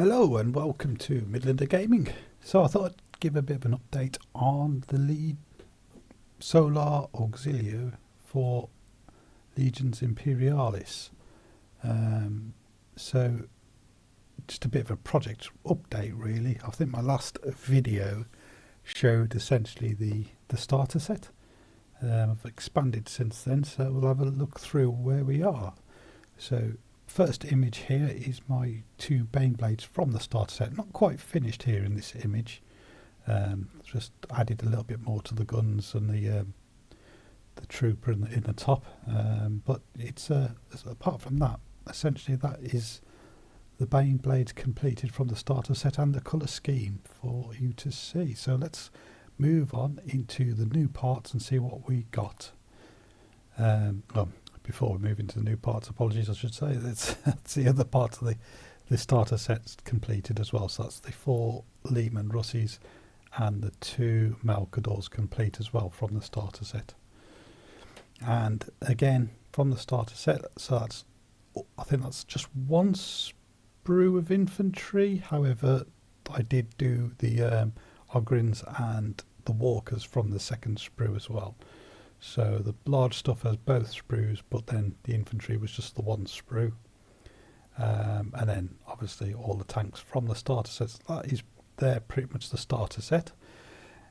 Hello and welcome to Midlander Gaming. So I thought I'd give a bit of an update on the lead Solar Auxilia for Legions Imperialis. So just a bit of a project update really. I think my last video showed essentially the starter set. I've expanded since then, so we'll have a look through where we are. So first image here is my two Baneblades from the starter set. Not quite finished here in this image. Just added a little bit more to the guns and the trooper in the top. But it's apart from that, essentially that is the Baneblades completed from the starter set and the colour scheme for you to see. So let's move on into the new parts and see what we got. Before we move into the new parts, apologies, I should say, that's the other part of the starter set's completed as well. So that's the 4 Lehman Russies and the 2 Malcadors complete as well from the starter set. And again, from the starter set, so I think that's just one sprue of infantry. However, I did do the Ogrins and the Walkers from the second sprue as well. So the large stuff has both sprues, but then the infantry was just the one sprue. And then obviously all the tanks from the starter sets. That is there pretty much the starter set.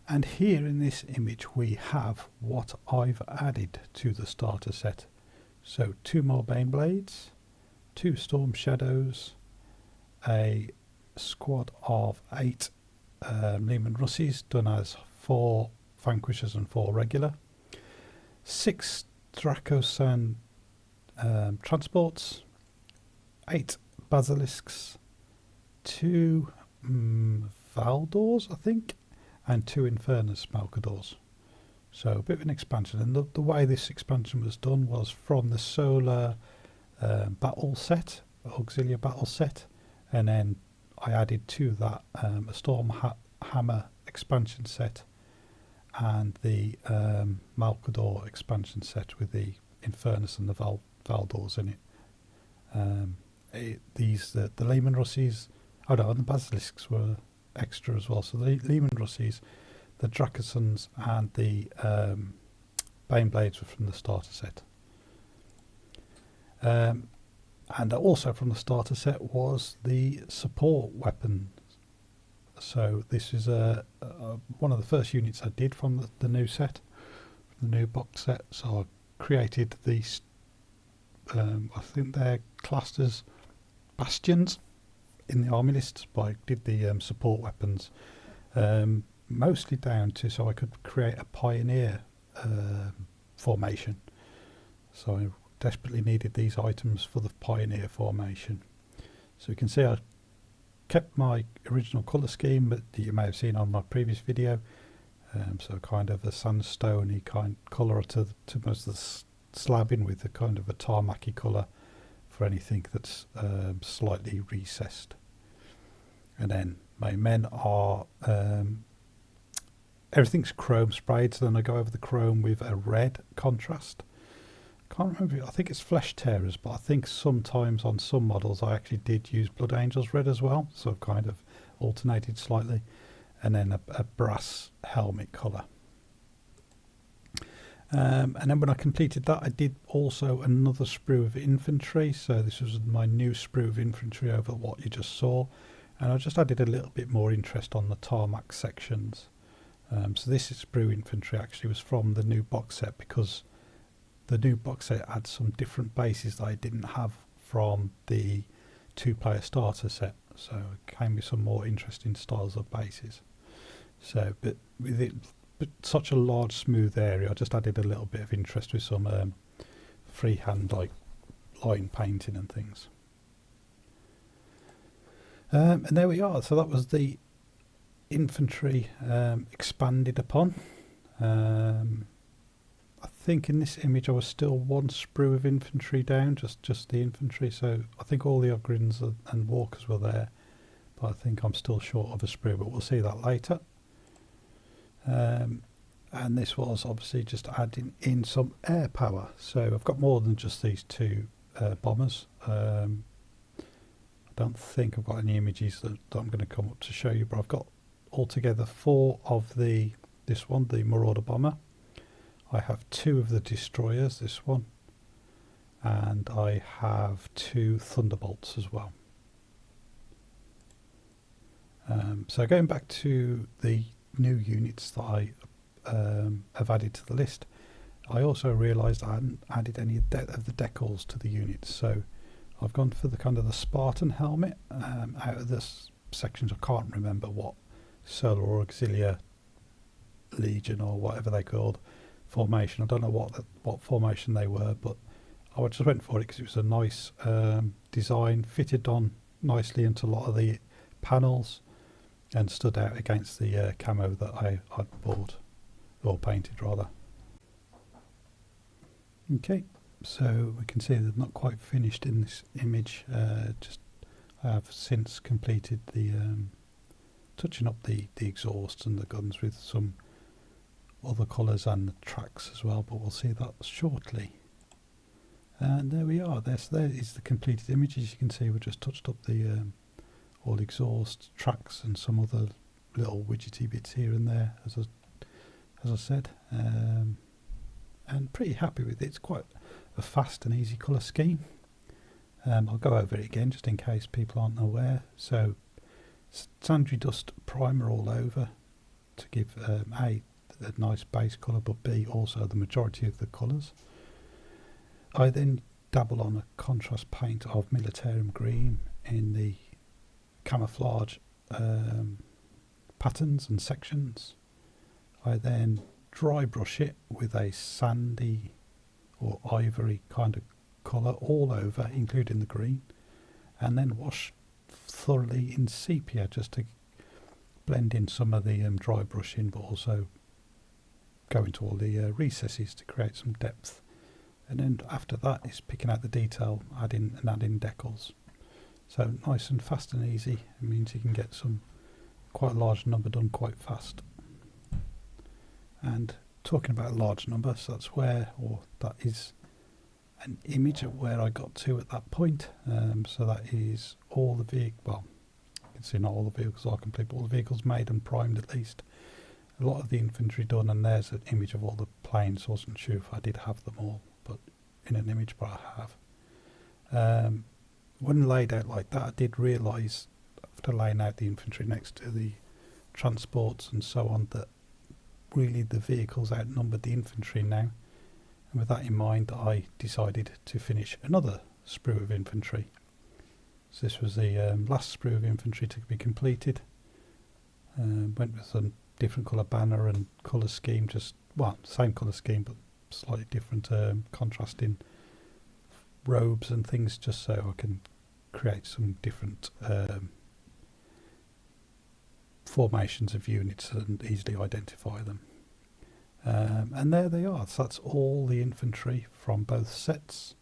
And here in this image we have what I've added to the starter set. So 2 more Baneblades, 2 Storm Shadows, a squad of 8 Lehman Russies done as 4 Vanquishers and 4 regular. 6 Dracosan transports, 8 Basilisks, 2 Valdors, I think, and 2 Infernus Malcadors. So a bit of an expansion, and the way this expansion was done was from the Solar battle set, Auxilia battle set, and then I added to that a Storm Hammer expansion set and the Malcador expansion set with the Infernus and the Valdors in it. The Lehman Russies, and the Basilisks were extra as well. So the Lehman Russies, the Dracosans and the Baneblades were from the starter set. And also from the starter set was the support weapon. So this is one of the first units I did from the new set, the new box set. So I created these, I think they're classed as bastions in the army lists, but I did the support weapons mostly down to so I could create a pioneer formation. So I desperately needed these items for the pioneer formation. So you can see I kept my original colour scheme that you may have seen on my previous video. So kind of a sandstone-y kind colour to most of the slabbing with a kind of a tarmac-y colour for anything that's slightly recessed. And then my men are everything's chrome sprayed, so then I go over the chrome with a red contrast. Can't remember, I think it's Flesh Tearers, but I think sometimes on some models I actually did use Blood Angels red as well, so I've kind of alternated slightly. And then a brass helmet colour. And then when I completed that, I did also another sprue of infantry. So this was my new sprue of infantry over what you just saw. And I just added a little bit more interest on the tarmac sections. So this is sprue infantry actually was from the new box set, because the new box set had some different bases that I didn't have from the 2-player starter set. So it came with some more interesting styles of bases. So, but with it, but such a large smooth area, I just added a little bit of interest with some freehand like line painting and things. And there we are. So that was the infantry expanded upon. I think in this image I was still 1 sprue of infantry down, just the infantry. So I think all the Ogrins and Walkers were there, but I think I'm still short of a sprue, but we'll see that later. And this was obviously just adding in some air power. So I've got more than just these 2 bombers. I don't think I've got any images that I'm going to come up to show you, but I've got altogether 4 of this one, the Marauder Bomber. I have 2 of the destroyers, this one, and I have 2 Thunderbolts as well. So going back to the new units that I have added to the list, I also realised I hadn't added any of the decals to the units, so I've gone for the kind of the Spartan helmet. Out of this sections, I can't remember what Solar or Auxilia Legion or whatever they called formation. I don't know what formation they were, but I just went for it because it was a nice design, fitted on nicely into a lot of the panels, and stood out against the camo that I'd bought, or painted rather. Okay, so we can see they're not quite finished in this image. Just I have since completed the touching up the exhausts and the guns with some other colours and the tracks as well, but we'll see that shortly. And there we are. There is the completed image. As you can see, we just touched up the all exhaust tracks and some other little widgety bits here and there, as I said, and pretty happy with it. It's quite a fast and easy colour scheme. I'll go over it again just in case people aren't aware. So Sandry Dust primer all over to give A, a nice base colour, but B, also the majority of the colours. I then dabble on a contrast paint of Militarum Green in the camouflage patterns and sections. I then dry brush it with a sandy or ivory kind of colour all over, including the green, and then wash thoroughly in sepia just to blend in some of the dry brushing, but also go into all the recesses to create some depth. And then after that is picking out the detail, adding decals. So nice and fast and easy. It means you can get some quite a large number done quite fast. And talking about a large number, so that is an image of where I got to at that point. So that is all the vehicles. Well, you can see not all the vehicles are complete, but all the vehicles made and primed at least. A lot of the infantry done, and there's an image of all the planes. I wasn't sure if I did have them all, but in an image, but I have. When laid out like that, I did realise after laying out the infantry next to the transports and so on that really the vehicles outnumbered the infantry now. And with that in mind, I decided to finish another sprue of infantry. So this was the last sprue of infantry to be completed. Went with a different colour banner and colour scheme, same colour scheme but slightly different contrasting robes and things, just so I can create some different formations of units and easily identify them. And there they are. So that's all the infantry from both sets,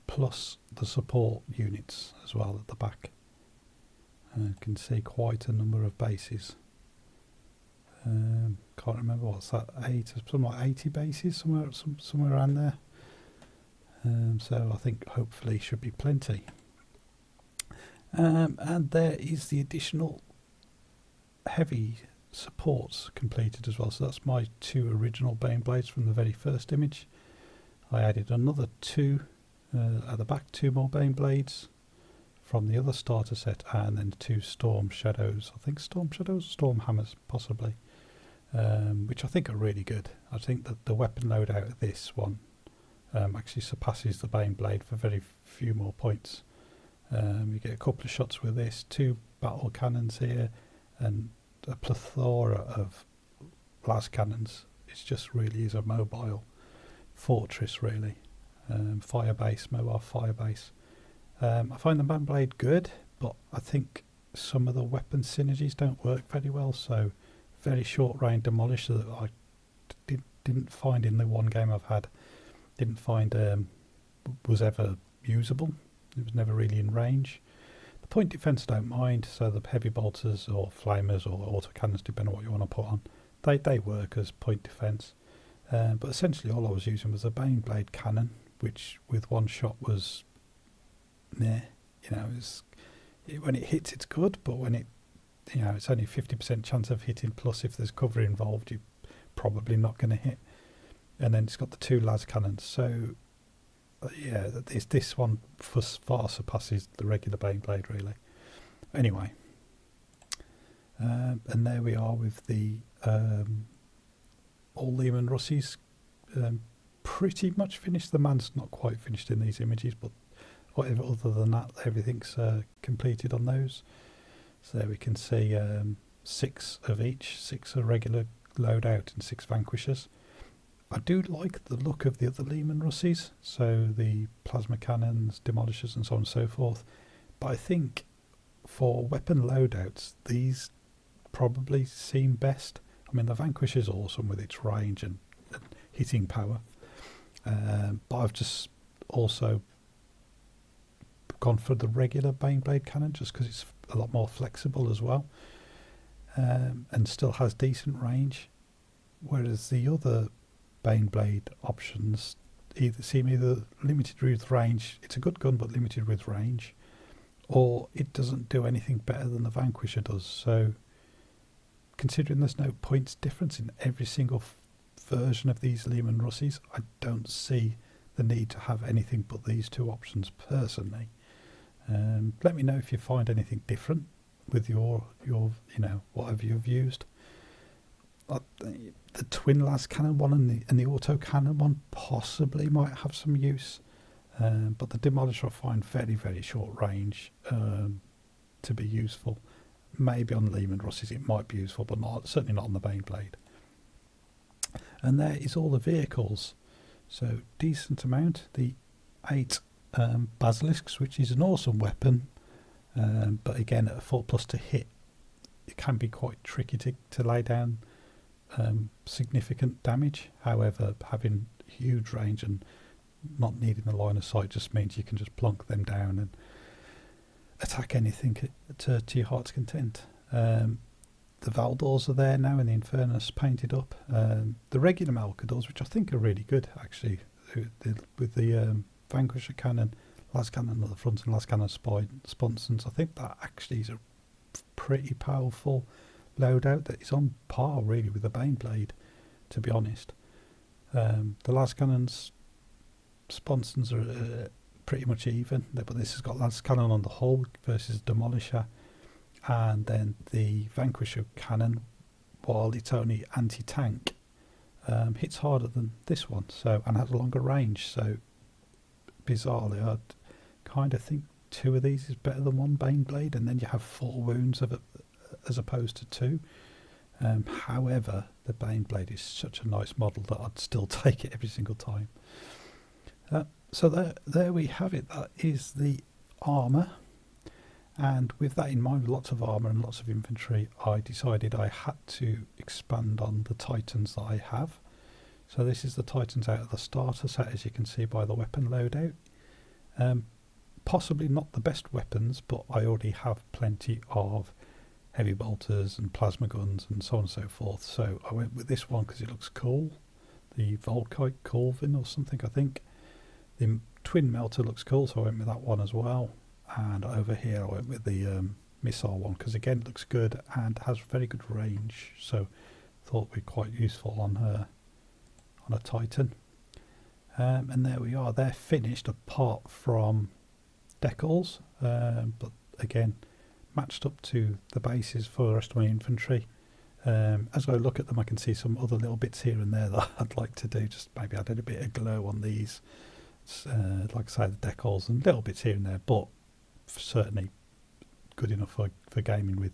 plus the support units as well at the back. You can see quite a number of bases. Can't remember, what's that, something like 80 bases, somewhere around there. So I think hopefully should be plenty. And there is the additional heavy supports completed as well. So that's my 2 original Bane Blades from the very first image. I added another 2 at the back, 2 more Bane Blades from the other starter set, and then 2 Storm Shadows. I think Storm Shadows, Storm Hammers possibly, which I think are really good. I think that the weapon loadout of this one actually surpasses the Bane Blade for very few more points. You get a couple of shots with this, 2 battle cannons here, and a plethora of las cannons. It just really is a mobile fortress, really. Mobile fire base. I find the Bane Blade good, but I think some of the weapon synergies don't work very well, so very short range demolisher that I didn't find in the one game I've had, was ever usable. It was never really in range. The point defence I don't mind, so the heavy bolters or flamers or autocannons, depending on what you want to put on, they work as point defence. But essentially all I was using was a Bane Blade cannon, which with one shot was meh. You know, when it hits, it's good, but when it, it's only 50% chance of hitting. Plus, if there's cover involved, you're probably not going to hit. And then it's got the 2 las cannons. So, yeah, this one far surpasses the regular Baneblade, really. Anyway, and there we are with the all Lehman Russies. Pretty much finished. The man's not quite finished in these images, but whatever other than that, everything's completed on those. So there we can see 6 of each, 6 are regular loadout and 6 vanquishers. I do like the look of the other Lehman Russies, so the plasma cannons, demolishers and so on and so forth, but I think for weapon loadouts these probably seem best. I mean, the vanquisher's awesome with its range and hitting power, but I've just also gone for the regular Baneblade cannon just because it's a lot more flexible as well, and still has decent range, whereas the other Baneblade options seem either limited with range, it's a good gun but limited with range, or it doesn't do anything better than the Vanquisher does. So considering there's no points difference in every single version of these Lehman Russies, I don't see the need to have anything but these 2 options personally. Let me know if you find anything different with your whatever you've used. The twin las cannon one and the auto cannon one possibly might have some use, but the demolisher I find very, very short range to be useful. Maybe on Lehman Russies it might be useful, but certainly not on the Baneblade. And there is all the vehicles. So decent amount. The 8 basilisks, which is an awesome weapon, but again at a 4+ to hit, it can be quite tricky to lay down significant damage. However, having huge range and not needing the line of sight just means you can just plonk them down and attack anything to your heart's content. The Valdors are there now and the Infernus painted up. The regular Malcadors, which I think are really good actually, with the Vanquisher cannon, las cannon at the front and las cannon sponsons, I think that actually is a pretty powerful loadout that is on par really with the Baneblade, to be honest. The las cannons sponsons are pretty much even, but this has got las cannon on the hull versus demolisher, and then the Vanquisher cannon, while it's only anti-tank, hits harder than this one, so, and has a longer range. So bizarrely, I kind of think 2 of these is better than 1 Baneblade, and then you have 4 wounds of it as opposed to 2. However, the Baneblade is such a nice model that I'd still take it every single time. So there we have it. That is the armour, and with that in mind, lots of armour and lots of infantry, I decided I had to expand on the Titans that I have. So this is the Titans out of the starter set, as you can see by the weapon loadout. Possibly not the best weapons, but I already have plenty of heavy bolters and plasma guns and so on and so forth. So I went with this one because it looks cool. The Volkite Corvin or something, I think. The twin melter looks cool, so I went with that one as well. And over here I went with the missile one because again it looks good and has very good range. So thought it'd be quite useful on a Titan. And there we are. They're finished apart from decals, but again matched up to the bases for the rest of my infantry. As I look at them, I can see some other little bits here and there that I'd like to do, just maybe add a bit of glow on these, like I say, the decals and little bits here and there, but certainly good enough for gaming with.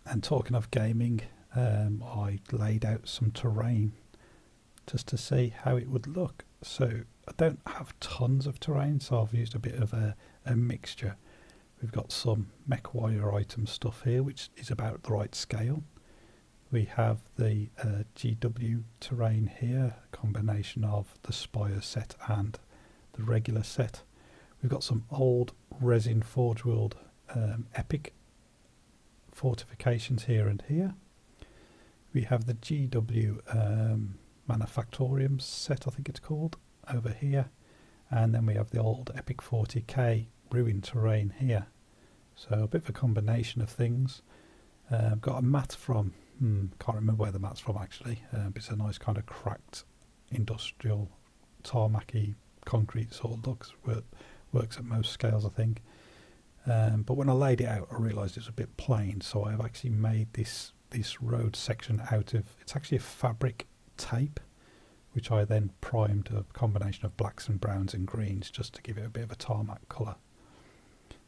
And talking of gaming, I laid out some terrain just to see how it would look. So I don't have tons of terrain, so I've used a bit of a mixture. We've got some mech wire item stuff here, which is about the right scale. We have the GW terrain here, a combination of the Spire set and the regular set. We've got some old resin Forge World epic fortifications here and here. We have the GW Manufactorium set, I think it's called, over here. And then we have the old Epic 40k ruined terrain here. So a bit of a combination of things. Got a mat from, can't remember where the mat's from actually, but it's a nice kind of cracked industrial tarmacy concrete sort of looks. Works at most scales, I think. But when I laid it out, I realised it was a bit plain, so I've actually made this road section out of, it's actually a fabric tape, which I then primed a combination of blacks and browns and greens just to give it a bit of a tarmac colour.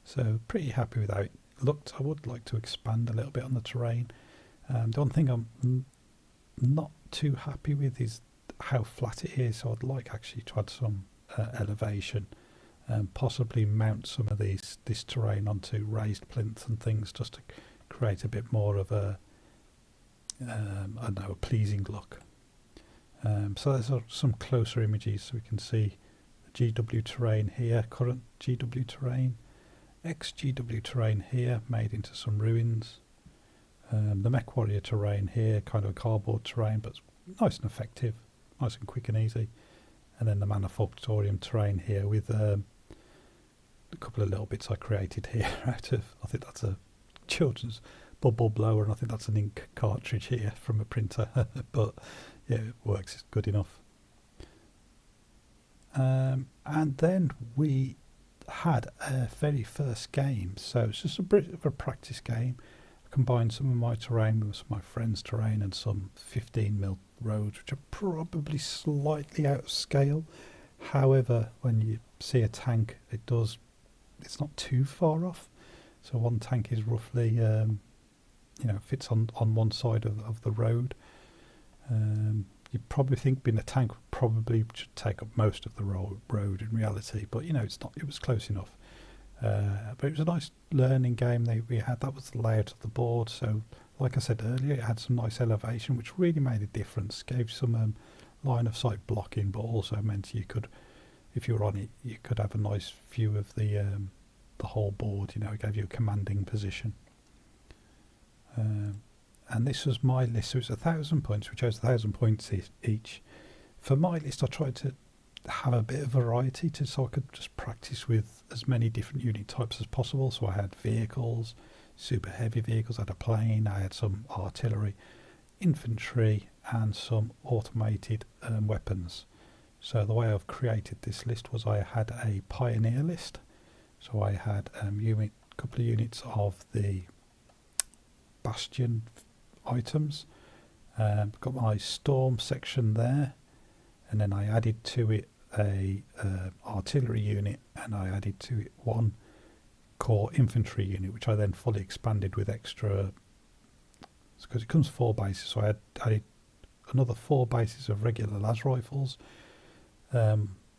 So pretty happy with how it looked. I would like to expand a little bit on the terrain. The one thing I'm not too happy with is how flat it is, so I'd like actually to add some elevation and possibly mount some of this terrain onto raised plinths and things just to create a bit more of a I don't know, a pleasing look. So there's some closer images so we can see the GW terrain here, current GW terrain, ex-GW terrain here made into some ruins, the Mech Warrior terrain here, kind of a cardboard terrain but nice and effective, nice and quick and easy, and then the Manufactorium terrain here with a couple of little bits I created here out of, I think that's a children's bubble blower, and I think that's an ink cartridge here from a printer, but yeah, it works, it's good enough. And then we had a very first game, so it's just a bit of a practice game. I combined some of my terrain with some of my friends' terrain and some 15mm roads, which are probably slightly out of scale. However, when you see a tank, it's not too far off. So one tank is roughly, fits on one side of the road. You probably think being a tank probably should take up most of the road in reality, but it's not. It was close enough. But it was a nice learning game we had. That was the layout of the board. So, like I said earlier, it had some nice elevation, which really made a difference. Gave some line of sight blocking, but also meant you could, if you were on it, you could have a nice view of the whole board. It gave you a commanding position. And this was my list, so it's 1,000 points. We chose 1,000 points each. For my list, I tried to have a bit of variety so I could just practice with as many different unit types as possible. So I had vehicles, super heavy vehicles, I had a plane, I had some artillery, infantry, and some automated weapons. So the way I've created this list was I had a pioneer list. So I had a couple of units of the bastion items. Got my storm section there, and then I added to it a artillery unit, and I added to it one core infantry unit, which I then fully expanded with extra, because it comes 4 bases, so I added another 4 bases of regular las rifles.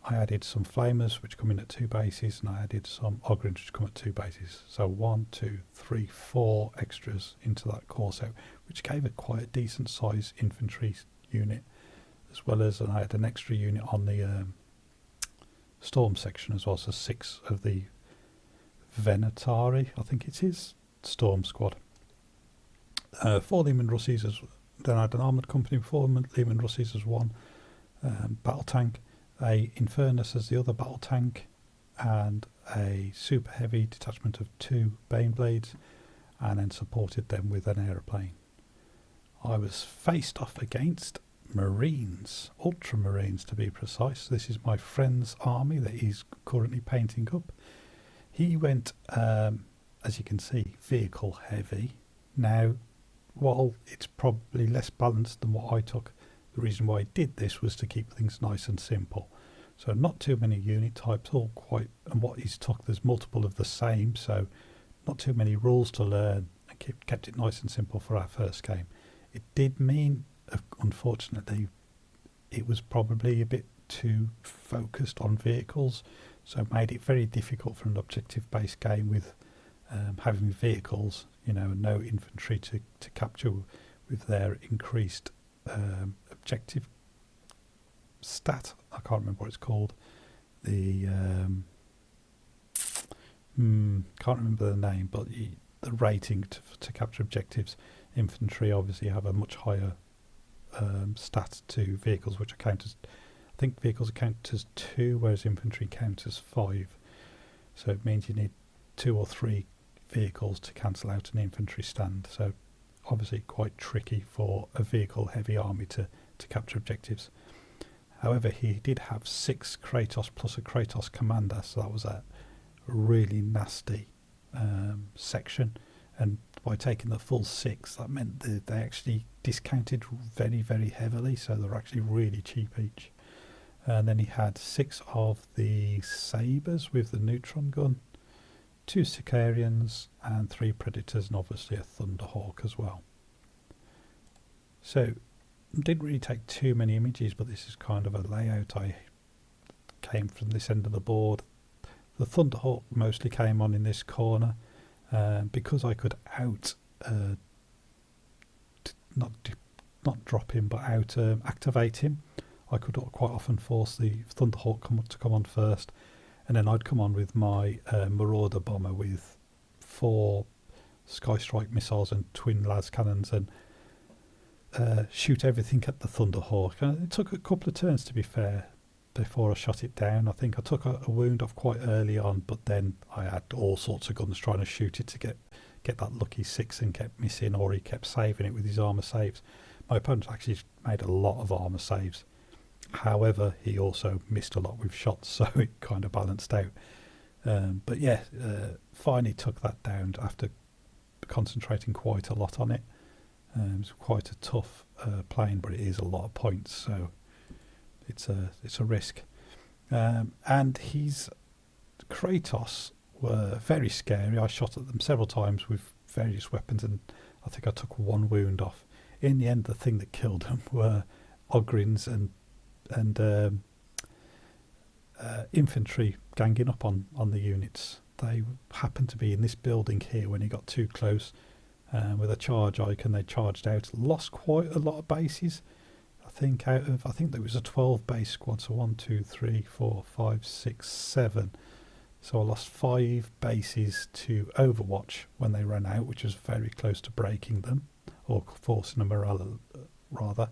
I added some flamers which come in at 2 bases, and I added some Ogryns which come at 2 bases. So 1, 2, 3, 4 extras into that core set, which gave it quite a decent size infantry unit, as well as, and I had an extra unit on the storm section as well, so 6 of the Venatari, I think it is, storm squad. 4 Lehman Russies, then I had an armoured company with 4 Lehman Russies as one battle tank, a Infernus as the other battle tank, and a super heavy detachment of 2 Baneblades, and then supported them with an aeroplane. I was faced off against Marines, Ultramarines to be precise. This is my friend's army that he's currently painting up. He went, as you can see, vehicle heavy. Now, while it's probably less balanced than what I took, the reason why I did this was to keep things nice and simple. So not too many unit types, all quite, and what he's took, there's multiple of the same, so not too many rules to learn, and kept it nice and simple for our first game. It did mean, unfortunately, it was probably a bit too focused on vehicles, so it made it very difficult for an objective-based game with having vehicles, and no infantry to capture with their increased objective stat. I can't remember what it's called. The can't remember the name, but the rating to capture objectives. Infantry obviously have a much higher stat to vehicles, which I think vehicles count as 2, whereas infantry count as 5. So it means you need 2 or 3 vehicles to cancel out an infantry stand. So obviously quite tricky for a vehicle heavy army to capture objectives. However, he did have 6 Kratos plus a Kratos commander, so that was a really nasty section. And by taking the full 6, that meant that they actually discounted very, very heavily, so they were actually really cheap each. And then he had 6 of the Sabres with the neutron gun, 2 Sicarians and 3 Predators, and obviously a Thunderhawk as well. So didn't really take too many images, but this is kind of a layout I came from this end of the board. The Thunderhawk mostly came on in this corner because I could not drop him, but activate him. I could quite often force the Thunderhawk to come on first, and then I'd come on with my Marauder bomber with 4 Sky Strike missiles and twin las cannons and shoot everything at the Thunderhawk. And it took a couple of turns, to be fair, before I shot it down. I think I took a wound off quite early on, but then I had all sorts of guns trying to shoot it to get that lucky 6 and kept missing, or he kept saving it with his armour saves. My opponent actually made a lot of armour saves. However, he also missed a lot with shots, so it kind of balanced out. But yeah, finally took that down after concentrating quite a lot on it. It was quite a tough plane, but it is a lot of points, so it's a risk. And his Kratos were very scary. I shot at them several times with various weapons, and I think I took 1 wound off. In the end, the thing that killed them were Ogryns and infantry ganging up on the units. They happened to be in this building here when he got too close with a charge icon. They charged out, lost quite a lot of bases. I think there was a 12 base squad, so 1, 2, 3, 4, 5, 6, 7. So I lost 5 bases to Overwatch when they ran out, which was very close to breaking them, or forcing a morale rather.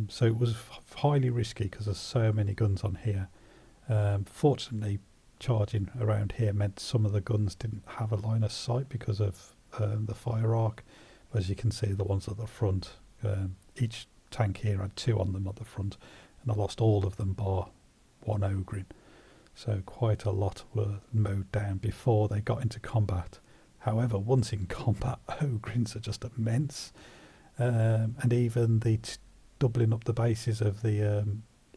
So it was highly risky because there's so many guns on here. Fortunately, charging around here meant some of the guns didn't have a line of sight because of the fire arc. As you can see, the ones at the front, each tank here had 2 on them at the front, and I lost all of them bar 1 Ogryn. So quite a lot were mowed down before they got into combat. However, once in combat, Ogryns are just immense, and even the doubling up the bases of the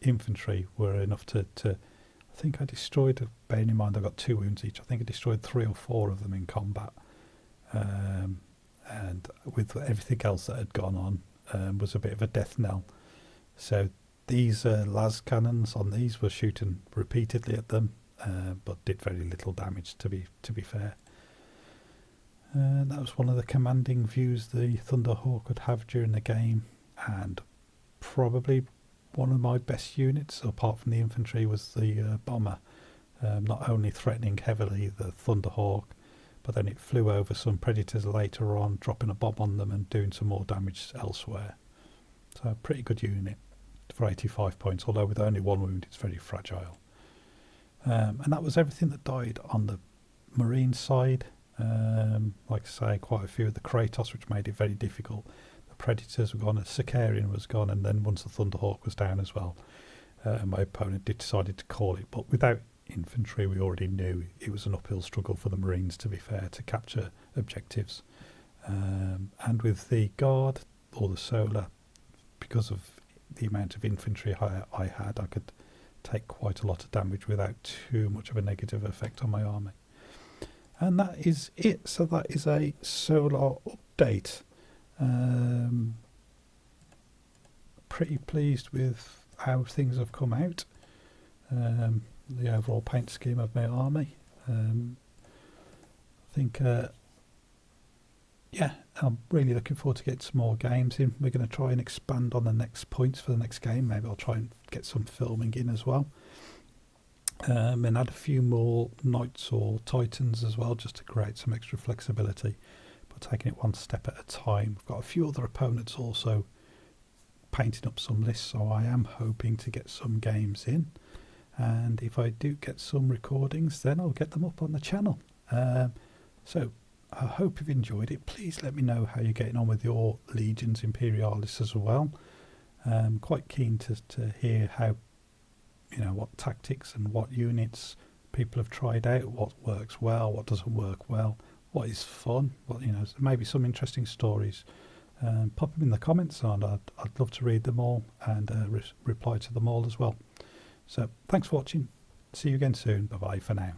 infantry were enough to I think I destroyed, bearing in mind I got 2 wounds each, I think I destroyed 3 or 4 of them in combat. And with everything else that had gone on, was a bit of a death knell. So these las cannons on these were shooting repeatedly at them, but did very little damage, to be fair. That was one of the commanding views the Thunderhawk could have during the game, and probably one of my best units, apart from the infantry, was the bomber. Not only threatening heavily the Thunderhawk, but then it flew over some Predators later on, dropping a bomb on them and doing some more damage elsewhere. So a pretty good unit for 85 points, although with only 1 wound it's very fragile. And that was everything that died on the Marine side. Like I say, quite a few of the Kratos, which made it very difficult. The Predators were gone, a Sicarian was gone, and then once the Thunderhawk was down as well, my opponent decided to call it. But without infantry, we already knew it was an uphill struggle for the Marines, to be fair, to capture objectives. And with the Guard, or the Solar, because of the amount of infantry I had, I could take quite a lot of damage without too much of a negative effect on my army. And that is it. So that is a Solar update. Pretty pleased with how things have come out. The overall paint scheme of my army. I think, yeah, I'm really looking forward to getting some more games in. We're going to try and expand on the next points for the next game. Maybe I'll try and get some filming in as well. And add a few more Knights or Titans as well, just to create some extra flexibility, but taking it one step at a time. We've got a few other opponents also painting up some lists, so I am hoping to get some games in. and if I do get some recordings, then I'll get them up on the channel. So I hope you've enjoyed it. Please let me know how you're getting on with your Legions Imperialis as well. Quite keen to hear how, what tactics and what units people have tried out, what works well, what doesn't work well, what is fun, maybe some interesting stories. Pop them in the comments, and I'd love to read them all and reply to them all as well. So thanks for watching. See you again soon. Bye bye for now.